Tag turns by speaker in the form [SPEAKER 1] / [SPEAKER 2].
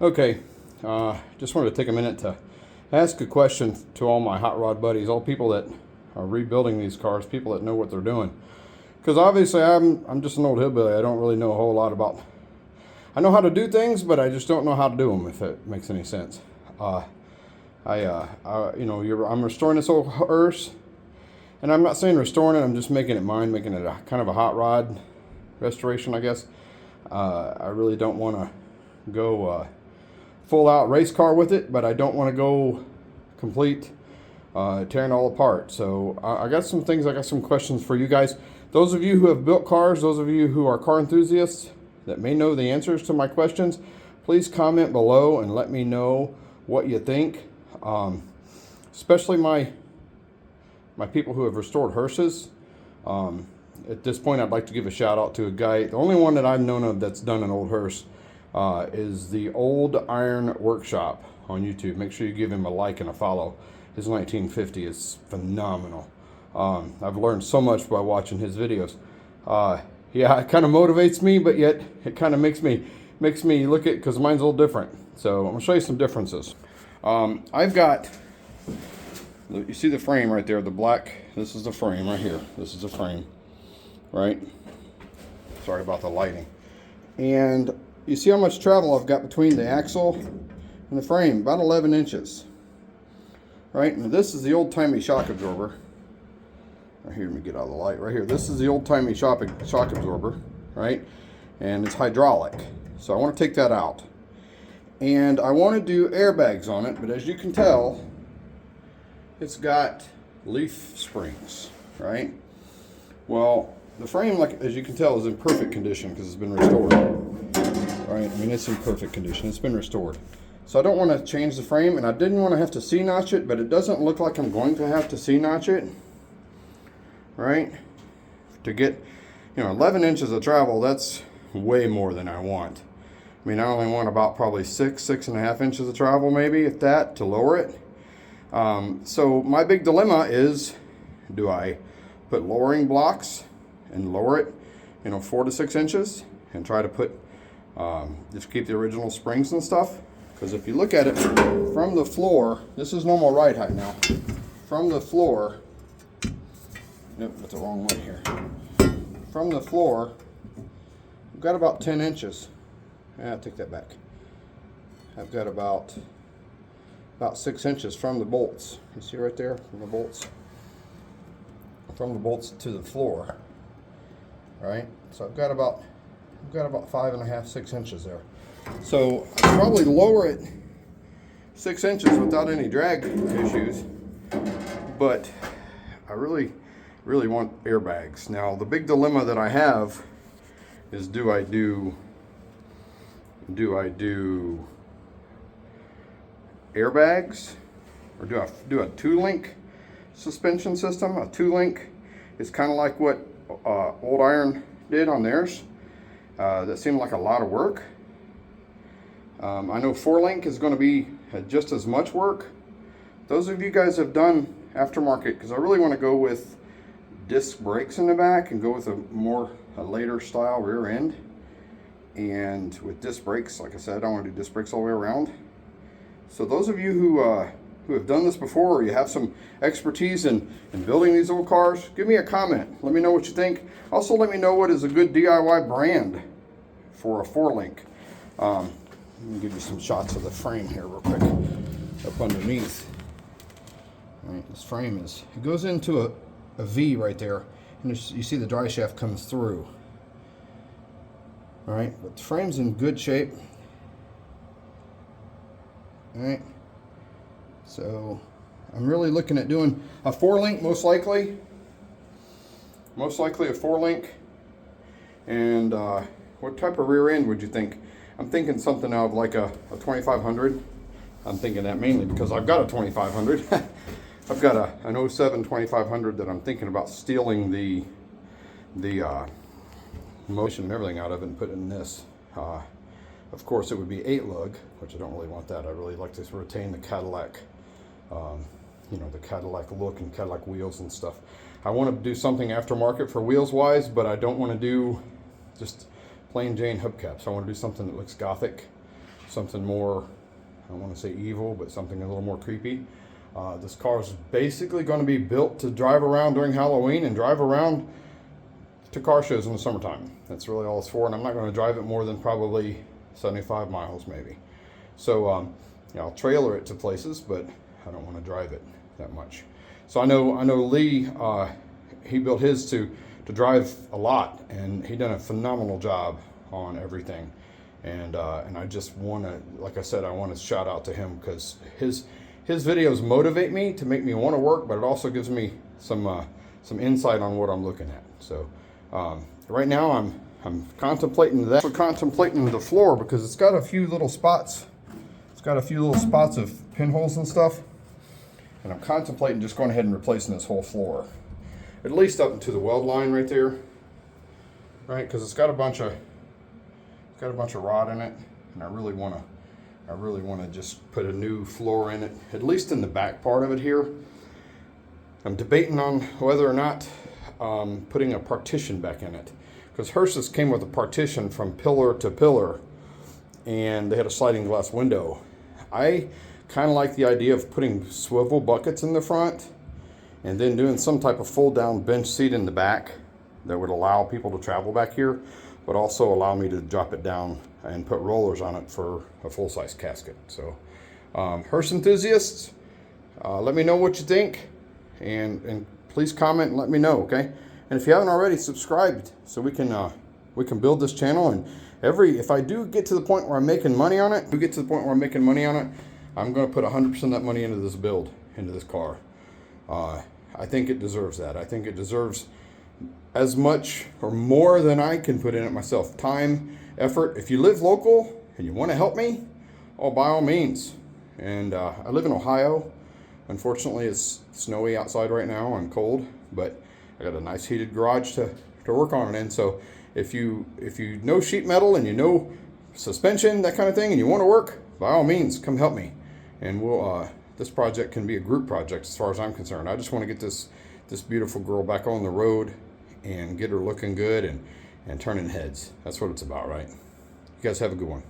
[SPEAKER 1] Okay, just wanted to take a minute to ask a question to all my hot rod buddies, all people that are rebuilding these cars, people that know what they're doing. Because obviously I'm just an old hillbilly. I don't really know a whole lot about. I know how to do things, but I just don't know how to do them. If it makes any sense. I'm restoring this old hearse, and I'm not saying restoring it. I'm just making it mine, making it a kind of a hot rod restoration, I guess. I really don't want to go full out race car with it, but I don't want to go complete tearing all apart. So I got some things, I got some questions for you guys. Those of you who have built cars, those of you who are car enthusiasts that may know the answers to my questions, please comment below and let me know what you think. Especially my people who have restored hearses. At this point, I'd like to give a shout out to a guy. The only one that I've known of that's done an old hearse is the Old Iron Workshop on YouTube. Make sure you give him a like and a follow. His 1950 is phenomenal. I've learned so much by watching his videos. Yeah, it kind of motivates me, but yet it kind of makes me look at, because mine's a little different. So I'm gonna show you some differences. I've got, you see the frame right there, the black. This is the frame right here. This is the frame, right? Sorry about the lighting. And you see how much travel I've got between the axle and the frame, about 11 inches. Right, and this is the old-timey shock absorber. Right here, let me get out of the light. Right here, this is the old-timey shock absorber, right? And it's hydraulic. So I want to take that out. And I want to do airbags on it, but as you can tell, it's got leaf springs, right? Well, the frame, like as you can tell, is in perfect condition because it's been restored. Right? I mean, it's in perfect condition. It's been restored. So I don't want to change the frame, and I didn't want to have to C-notch it, but it doesn't look like I'm going to have to C-notch it. Right? To get, 11 inches of travel, that's way more than I want. I mean, I only want about probably 6.5 inches of travel, maybe, if that, to lower it. So my big dilemma is, do I put lowering blocks and lower it, 4 to 6 inches, and try to put, just keep the original springs and stuff? Because if you look at it from the floor, this is normal ride height now. From the floor, nope, that's the wrong way here. From the floor, I've got about 10 inches. I'll take that back. I've got about 6 inches from the bolts. You see right there, from the bolts to the floor, right? So I've got about 5.5, 6 inches there. So I'd probably lower it 6 inches without any drag issues, but I really want airbags. Now the big dilemma that I have is, do I do airbags, or do I do a 2-link suspension system? A 2-link is kind of like what Old Iron did on theirs. That seemed like a lot of work. I know 4-link is going to be just as much work. Those of you guys have done aftermarket, because I really want to go with disc brakes in the back and go with a later style rear end. And with disc brakes, like I said, I want to do disc brakes all the way around. So those of you who have done this before, or you have some expertise in building these old cars, give me a comment. Let me know what you think. Also, let me know what is a good DIY brand for a 4-link. Let me give you some shots of the frame here real quick, up underneath. All right, this frame it goes into a V right there, and you see the dry shaft comes through. All right, but the frame's in good shape. All right, so I'm really looking at doing a 4-link, most likely a 4-link. And what type of rear end would you think? I'm thinking something of like a 2500. I'm thinking that mainly because I've got a 2500. I've got an 07 2500 that I'm thinking about stealing the motion and everything out of it and putting in this. Of course, it would be 8-lug, which I don't really want that. I really like to retain the Cadillac, the Cadillac look and Cadillac wheels and stuff. I want to do something aftermarket for wheels wise, but I don't want to do just plain Jane hubcaps. I want to do something that looks gothic. something more, I don't want to say evil, but something a little more creepy. This car is basically going to be built to drive around during Halloween and drive around to car shows in the summertime. That's really all it's for, and I'm not going to drive it more than probably 75 miles maybe. So I'll trailer it to places, but I don't want to drive it that much. So I know Lee, he built his to drive a lot, and he done a phenomenal job on everything. And I just want to, like I said, I want to shout out to him, because his videos motivate me to make me want to work, but it also gives me some insight on what I'm looking at. So right now I'm contemplating that. I'm contemplating the floor, because it's got a few little spots. It's got a few little spots of pinholes and stuff, and I'm contemplating just going ahead and replacing this whole floor, at least up into the weld line right there, right? Because it's got a bunch of rod in it, and I really want to just put a new floor in it, at least in the back part of it here. I'm debating on whether or not putting a partition back in it, because Hearst's came with a partition from pillar to pillar, and they had a sliding glass window. I kind of like the idea of putting swivel buckets in the front, and then doing some type of fold down bench seat in the back that would allow people to travel back here, but also allow me to drop it down and put rollers on it for a full-size casket. So Hearst enthusiasts, let me know what you think, and please comment and let me know, okay? And if you haven't already, subscribed so we can build this channel. And if I do get to the point where I'm making money on it, I'm going to put 100% of that money into this build, into this car. I think it deserves that. I think it deserves as much or more than I can put in it myself. Time, effort. If you live local and you want to help me, oh, by all means. And I live in Ohio. Unfortunately, it's snowy outside right now and cold, but I got a nice heated garage to work on it in. So if you know sheet metal and you know suspension, that kind of thing, and you want to work, by all means, come help me. And we'll this project can be a group project as far as I'm concerned. I just want to get this beautiful girl back on the road and get her looking good and turning heads. That's what it's about, right? You guys have a good one.